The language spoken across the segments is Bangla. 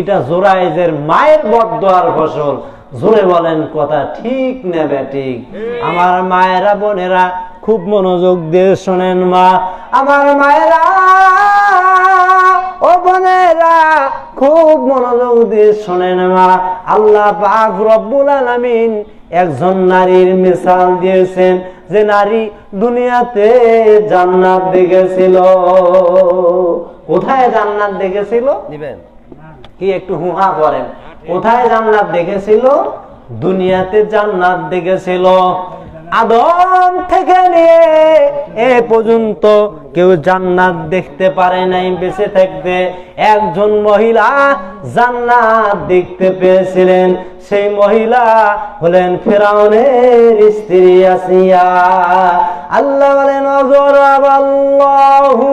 এটা জোরাইজের মায়ের বদদোয়ার ফসল। জোরে বলেন কথা ঠিক না বেঠিক? আমার মায়েরা বোনেরা খুব মনোযোগ দিয়ে শোনেন। মা আমার মায়েরা ও বোনেরা খুব মনোযোগ দিয়ে শোনেন। মা আল্লাহ পাক রব্বুল আলামিন একজন নারীর মিসাল দিয়েছেন, যে নারী দুনিয়াতে জান্নাত দেখেছিল। কোথায় জান্নাত দেখেছিল? দিবেন কি একটু হুহা করেন। কোথায় জান্নাত দেখেছিল? দুনিয়াতে জান্নাত দেখেছিল। আদম থেকে নিয়ে এ পর্যন্ত কেউ জান্নাত দেখতে পারে নাই বেঁচে থাকতে। একজন মহিলা জান্নাত দেখতে পেয়েছিলেন, সেই মহিলা হলেন ফিরআউনের স্ত্রী আসিয়া। আল্লাহ বলেন ওয়াজরাবাল্লাহু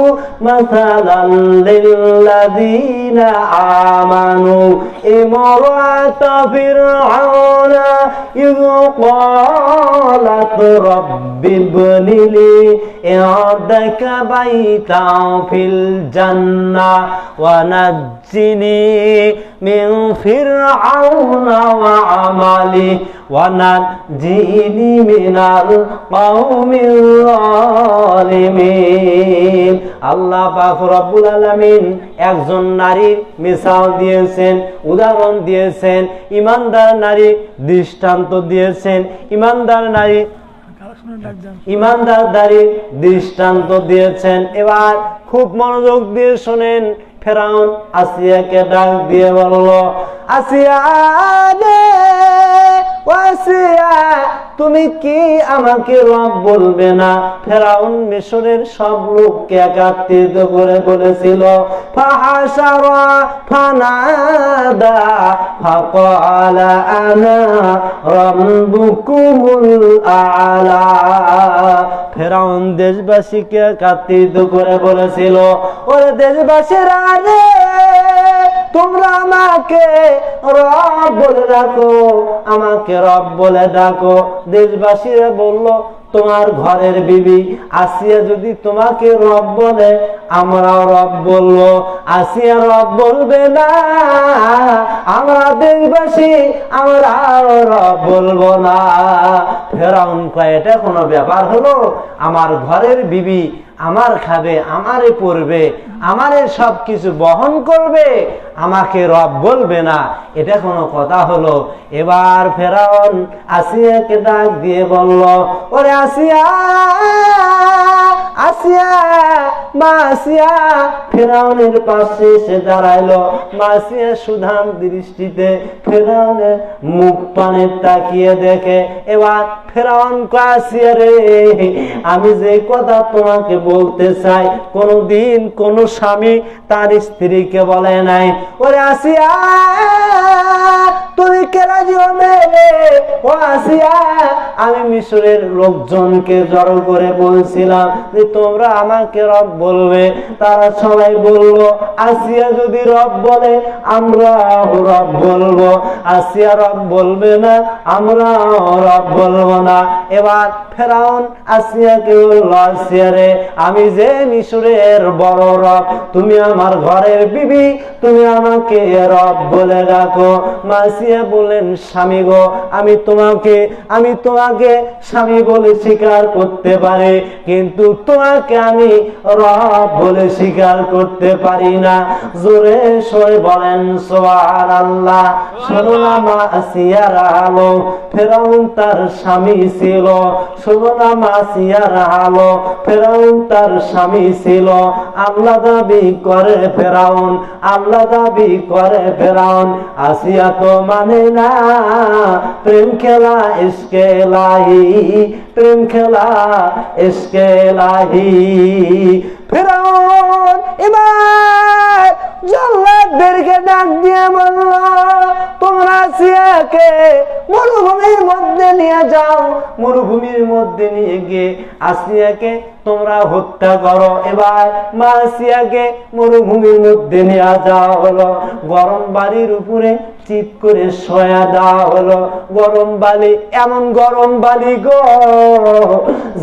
মাসালাল লিল্লাযীনা আমানু ইমরাতা ফিরআউনা ইয ক্বালাত রাব্বি ইবনিলি ইনদাকা বাইতান ফিল জান্নাহ ওয়া নাজ্জিনি মিন ফিরআউনা ওয়া আমালিহি ওয়া নাজ্জিনি মিনাল কওমিল যালিমিন। আল্লাহ পাক রব্বুল আলামিন একজন নারীর মিসাল দিয়েছেন, উদাহরণ দিয়েছেন। ঈমানদার নারী দৃষ্টান্ত দিয়েছেন। ঈমানদার নারী দৃষ্টান্ত দিয়েছেন। এবার খুব মনোযোগ দিয়ে শোনেন। ফেরাউন আসিয়াকে ডাক দিয়ে বলল, আসিয়া রে আসিয়া, তুমি কি আমাকে রব বলবে না? ফেরাউন মিশরের সব লোককে একত্রিত করে বলেছিল, ফাহাশারা ফানাদা ফাকালা আনা রাব্বুকুমুল আ'লা। ফেরাউন দেশবাসীকে একত্রিত করে বলেছিল, ওরে দেশবাসীরা রে, তোমরা আমাকে রব বলে ডাকো, আমাকে রব বলে ডাকো। দেশবাসীরা বলল, তোমার ঘরের বিবি আসিয়া যদি তোমাকে রব বলে, আমরাও রব বলবো। আসিয়া রব বলবে না, আমরা দেশবাসী আমরাও রব বলবো না। ফেরাউন কয়, এটা কোনো ব্যাপার হলো? আমার ঘরের বিবি আমার খাবে, আমারে পরবে, আমারে সবকিছু বহন করবে, আমাকে রব বলবে না, এটা কোনো কথা হলো? এবার ফেরাউন আসিয়াকে ডাক দিয়ে বলল, ওরে আসিয়া, আসিয়া, মা আসিয়া। ফেরাউনের পাশে এসে দাঁড়াইলো। মা আসিয়া সুধাম দৃষ্টিতে ফেরাউনের মুখ পানে তাকিয়ে দেখে। এবার ফেরাউন কয়, আসিয়া রে, আমি যে কথা তোমাকে বলতে চাই, কোনদিন কোন স্বামী তার স্ত্রীকে বলে নাই। ওরে আসিয়া, তুমি কে রাজি হবে? ও আসিয়া, আমি মিশরের লোকজনকে জড়ো করে বলছিলাম যে তোমরা আমাকে রব বলবে। তারা সবাই বলল, আসিয়া যদি রব বলে আমরা রব বলবো। আসিয়া রব বলবে না, আমরা রব বলবো না। এবার ফেরাউন আসিয়াকে বলল, আসিয়া রে, আমি যে মিশরের বড় রব, তুমি আমার ঘরের বিবি, তুমি আমাকে রব বলে রাখো। আসিয়া বললেন, স্বামী গো, আমি তোমাকে স্বামী বলে স্বীকার করতে পারি, কিন্তু তোমাকে আমি রব বলে স্বীকার করতে পারি না। জোরে সরে বলেন সুবহানাল্লাহ। শোনো না মা আসিয়ার আলো, ফেরাউন তার স্বামী ছিল। শোনো না মা আসিয়ার আলো, ফেরাউন তার স্বামী ছিল। আল্লাহ দাবি করে ফেরাউন, আল্লাহ দাবি করে ফেরাউন। আসিয়া তো মানে না, প্রেম খেলা ইশকে লাহি, প্রেম খেলা ইশকে লাহি। ফেরাউন এবার জল্লাদদেরকে ডাক দিয়ে বলল, তোমরা আসিয়াকে মরুভূমির মধ্যে নিয়ে যাও, মরুভূমির মধ্যে নিয়ে গিয়ে আসিয়াকে তোমরা হত্যা করো। এবার মা আসিয়াকে মরুভূমির মধ্যে নিয়ে যাওয়া হলো। গরম বাড়ির উপরে চিৎ করে শোয়া দেওয়া হলো। গরম বালি, এমন গরম বালি গো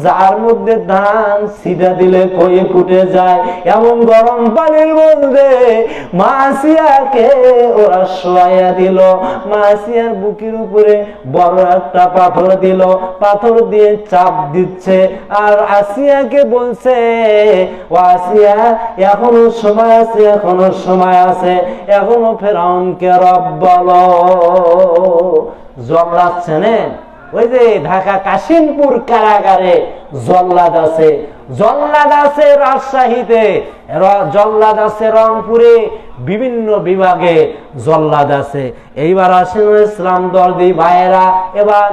যার মধ্যে ধান সিধা দিলে কয়ে ফুটে যায়, এমন গরম বালির মধ্যে মা আসিয়াকে ওরা শোয়া দিল। মা আসিয়ার বুকের উপরে বড় একটা পাথর দিল, পাথর দিয়ে চাপ দিচ্ছে আর আসিয়াকে বলছে, ও আসিয়া এখনো সময় আছে, এখনো সময় আছে, এখনো ফেরাউনকে রব বলো। জল্লাদ চেনেন? ওই যে ঢাকা কাশিমপুর কারাগারে জল্লাদ আছে, জল্লাদ আছে রাজশাহীতে, জল্লাদ আছে রংপুরে, বিভিন্ন বিভাগে জল্লাদ আছে। এইবার আসেন ইসলাম দর্দি ভাইয়েরা, এবার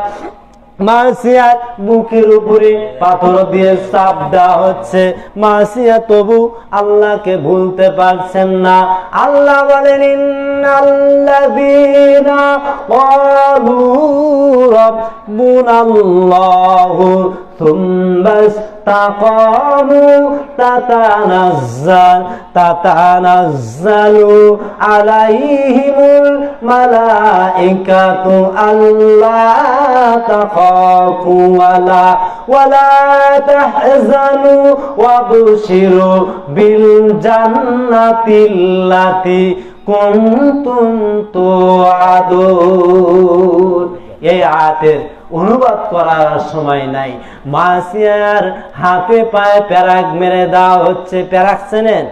মা আসিয়ার বুকের উপরে পাথর দিয়ে চাপ দেওয়া হচ্ছে। মা আসিয়া তবু আল্লাহকে ভুলতে পারছেন না। আল্লাহ বলেন, ইন্নাল্লাযীনা ক্বালু রাব্বুনাল্লাহু থুম্মা ইসতাকামু তাতানাজ্জালু আলাইহিমুল মালাইকাতু আল্লা তাখাফু ওয়ালা তাহজানু ওয়াবশিরু বিল জান্নাতিল্লাতী কুনতুম তুআদুন। এই আয়াতের অনুবাদ করার সময় নাই। মা আসিয়ার হাতে পায়ে প্যারাক মেরে দেওয়া হচ্ছে। প্যারাক চেনেন?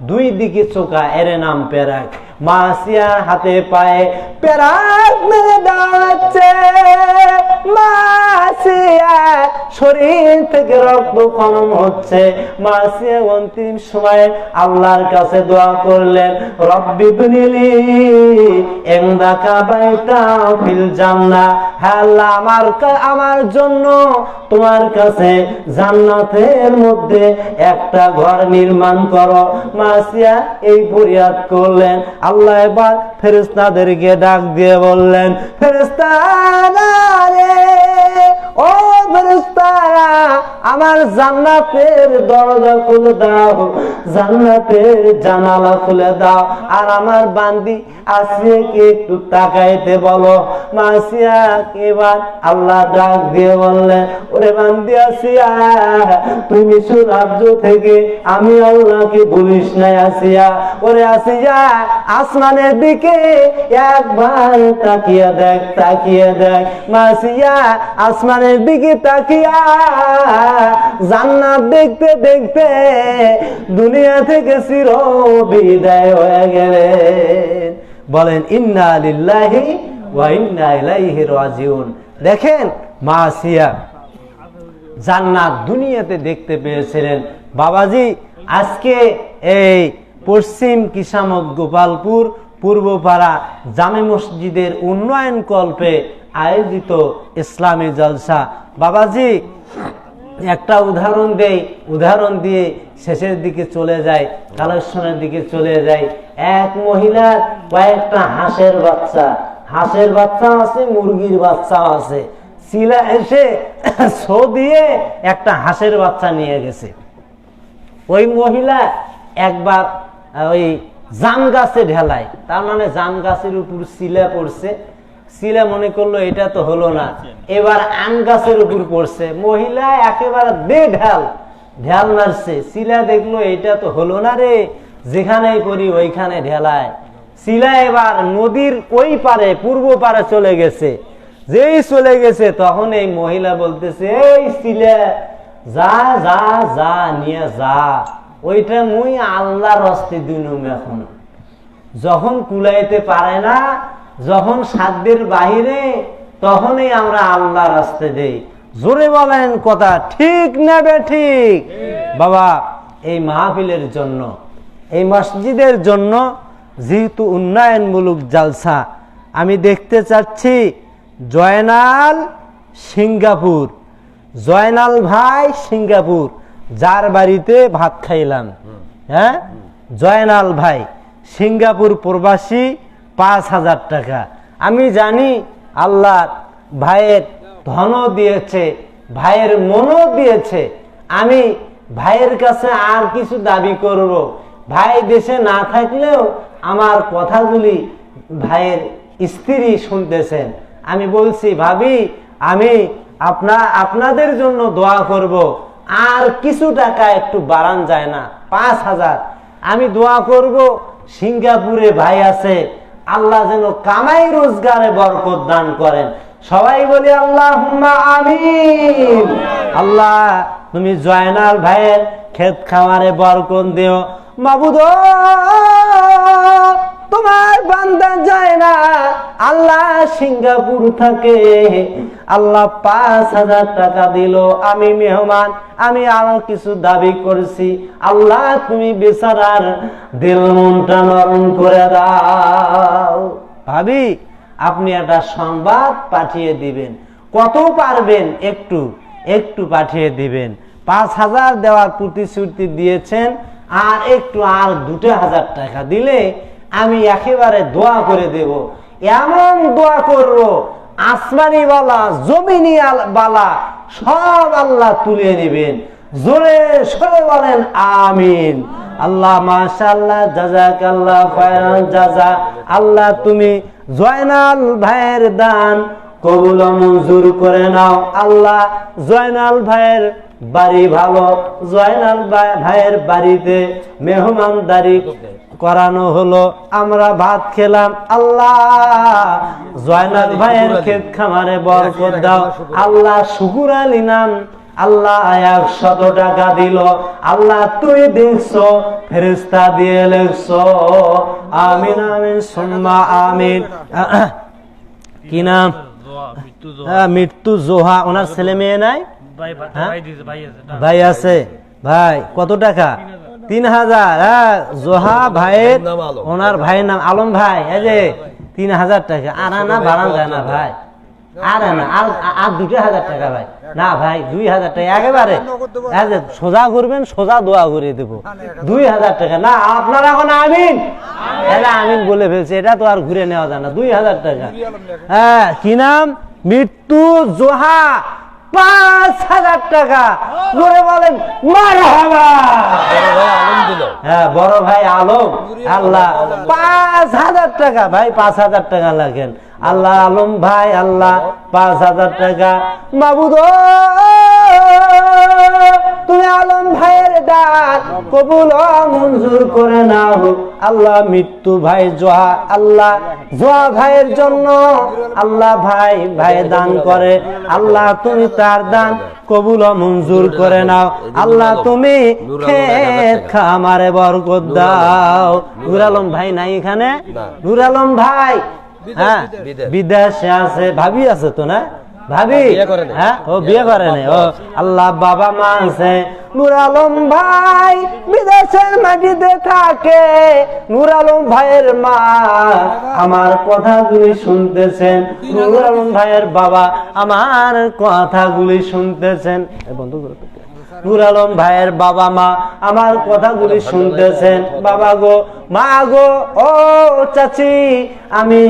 দুই দিকে চোখা, এর নাম প্যারাক। মা আসিয়ার হাতে পায়ে প্যারাক মেরে দেওয়া হচ্ছে। মা আসিয়া শরীর থেকে রক্ত খনন হচ্ছে। মা আসিয়া অন্তিম সময়ে আল্লাহর কাছে দোয়া করলেন, রব্বি বিনিলি ইনদাকা বাইতান ফিল জান্নাহ। হে আল্লাহ, আমার জন্য তোমার কাছে জান্নাতের মধ্যে একটা ঘর নির্মাণ করো। মা আসিয়া এই ফরিয়াদ করলেন। আল্লাহ এবার ফেরেশতাদেরকে ডাক দিয়ে বললেন, ফেরেশতারা রে, ও ফেরেশতারা, আমার জান্নাতের দরজা খুলে দাও, জান্নাতের জানালা খুলে দাও, আর আমার বান্দি আসিয়াকে একটু তাকাইতে বলো। মা আসিয়া এবার আল্লাহ ডাক দিয়ে বললেন, ওরে বান্দি আসিয়া, তুই মিশর রাজ্য থেকে আমি আল্লাহকে ভুলিস নাই আসিয়া। ওরে আসিয়া, আসমানের দিকে একবার তাকিয়ে দেখ, তাকিয়ে দেখ। মা আসিয়া আসমানের দিকে তাকিয়া জান্নাত দেখতে দেখতে দুনিয়া থেকে চির বিদায় হয়ে গেলেন। বলেন ইন্না লিল্লাহি ওয়া ইন্না ইলাইহি রাজিউন। দেখেন, মা আসিয়া জান্নাত দুনিয়াতে দেখতে পেয়েছিলেন। বাবাজি, আজকে এই পশ্চিম কিসামত গোপালপুর পূর্বপাড়া জামে মসজিদের উন্নয়ন কল্পে আয়োজিত ইসলামী জলসা। বাবাজি, একটা উদাহরণ দেই, উদাহরণ দিয়ে শেষের দিকে চলে যায়, কালেকশনের দিকে চলে যায়। এক মহিলার কয়েকটা হাঁসের বাচ্চা, হাঁসের বাচ্চা আছে, মুরগির বাচ্চা আছে। শিলা এসে ছো দিয়ে একটা হাঁসের বাচ্চা নিয়ে গেছে। ওই মহিলা একবার ওই জাম গাছে ঢেলায়, তার মানে জাম গাছের উপর শিলা পড়ছে। শিলা মনে করলো এটা তো হলো না, এবার আম গাছের উপর পড়ছে। মহিলা একেবারে ঢেল মারছে। শিলা দেখলো এটা তো হলো না রে, যেখানেই করি ওইখানে ঢেলায়। শিলা এবার নদীর ওই পারে, পূর্ব পারে চলে গেছে। যেই চলে গেছে তখন এই মহিলা বলতেছে, এই শিলা যা যা যা নিয়ে যা, ওইটা মুই আল্লাহর হস্তে দিনুম। এখন যখন কুলাইতে পারে না, যখন সাধ্যের বাহিরে, তখনই আমরা আল্লাহর হস্তে দেই। জোরে বলেন কথা ঠিক না ঠিক? বাবা, এই মাহফিলের জন্য, এই মসজিদের জন্য যেহেতু উন্নয়নমূলক জালসা, আমি দেখতে চাচ্ছি জয়নাল সিঙ্গাপুর, জয়নাল ভাই সিঙ্গাপুর, যার বাড়িতে ভাত খাইলাম, হ্যাঁ, জয়নাল ভাই সিঙ্গাপুর প্রবাসী, 5,000 টাকা। আমি জানি আল্লাহ ভাইয়ের ধনও দিয়েছে, ভাইয়ের মনও দিয়েছে। আমি ভাইয়ের কাছে আর কিছু দাবি করব? ভাই দেশে না থাকলেও আমার কথাগুলি ভাইয়ের স্ত্রী শুনতেছেন। আমি বলছি ভাবি আমি আপনাদের জন্য দোয়া করব, আর কিছু টাকা একটু বাড়ান যায় না, 5,000 আমি দোয়া করব। সিঙ্গাপুরে ভাই আছে, আল্লাহ যেন কামাই রোজগারে বরকত দান করেন। সবাই বলি আল্লাহুম্মা আমিন। আল্লাহ তুমি জয়নাল ভাইয়ের ক্ষেত খামারে বরকত দিও। মাবুদ তোমার বান্দা যায় না, আল্লাহ সিঙ্গাপুর থাকে, আল্লাহ 5,000 টাকা দিল। আমি মেহমান, আমি আরো কিছু দাবি করছি, আল্লাহ তুমি বেচারার দিল মনটা নরম করে দাও। ভাবি আপনি একটা সংবাদ পাঠিয়ে দিবেন, কত পারবেন একটু একটু পাঠিয়ে দিবেন। 5,000 দেওয়ার প্রতিশ্রুতি দিয়েছেন, আর একটু আর 2,000 টাকা দিলে আমি একেবারে দোয়া করে দেব। এমন দোয়া করব আসমানি বালা জমিনি বালা সব আল্লাহ তুলে নেবেন। জোরে সরে বলেন আমিন। আল্লাহ মাশাআল্লাহ, জাযাকাল্লাহ খায়রান জাযা। আল্লাহ তুমি জয়নাল ভাইয়ের দান কবুল মঞ্জুর করে নাও। আল্লাহ জয়নাল ভাইয়ের বাড়ি ভালো, জয়নাল ভাইয়ের বাড়িতে মেহমানদারি করানো হলো, আমরা ভাত খেলাম। আল্লাহ জয়নাল ভাইয়ের ক্ষেত খামারে বরকত দাও। আল্লাহ শুকুর আলিনাম, আল্লাহ 100 টাকা দিল। আল্লাহ তুই দেখছো, ফেরেশতা দিয়ে লেখছো। আমিন আমিন সুম্মা আমিন। কি নাম? মৃত্যু জোহা। ওনার ছেলে মেয়ে নাই? ভাই আছে। ভাই কত টাকা? 3,000। জোহা ভাইয়ের, ওনার ভাইয়ের নাম আলম ভাই। এই যে 3,000 টাকা। আর না বাড়ান যায় না ভাই, আর না আর 2,000 টাকা ভাই। না ভাই 2,000 টাকা একেবারে সোজা করবেন, সোজা দোয়া করে দেবো। 2,000 টাকা না, আপনারা এখন আমিন, এটা আমিন বলে ফেলছে, এটা তো আর ঘুরে নেওয়া যায় না। 2,000 টাকা। হ্যাঁ কি নাম? মৃত্যু জোহা, 5,000 টাকা। জোরে বলেন মারহাবা। হ্যাঁ বড় ভাই আলম। আল্লাহ 5,000 টাকা। ভাই 5,000 টাকা লাগেন। আল্লাহ আলম ভাই, আল্লাহ 5,000 টাকা। মাবুদ তুমি আলম ভাইয়ের দান কবুল মঞ্জুর করে নাও। আল্লাহ মৃত্যু ভাই জোহা, আল্লাহ জোহা ভাইয়ের জন্য আল্লাহ ভাই দান করে, আল্লাহ তুমি তার দান কবুল মঞ্জুর করে নাও। আল্লাহ তুমি ক্ষেত খামারে বরকত দাও। নূর আলম ভাই নাই এখানে? নূর আলম ভাই হ্যাঁ বিদেশে আছে। ভাবি আছে তো না? ভাবি হ্যাঁ ও বিয়ে করে নাই। ও আল্লাহ বাবা মা আছে। নূর আলম ভাই বিদেশের মাটিতে থাকে। নূর আলম ভাইয়ের মা আমার কথাগুলি শুনতেছেন। নূর আলম ভাইয়ের বাবা আমার কথাগুলি শুনতেছেন। বন্ধু নূর আলম ভাইয়ের বাবা মা আমার কথাগুলি শুনতেছেন। বাবা গো, মা গো, ও চাচি, আমি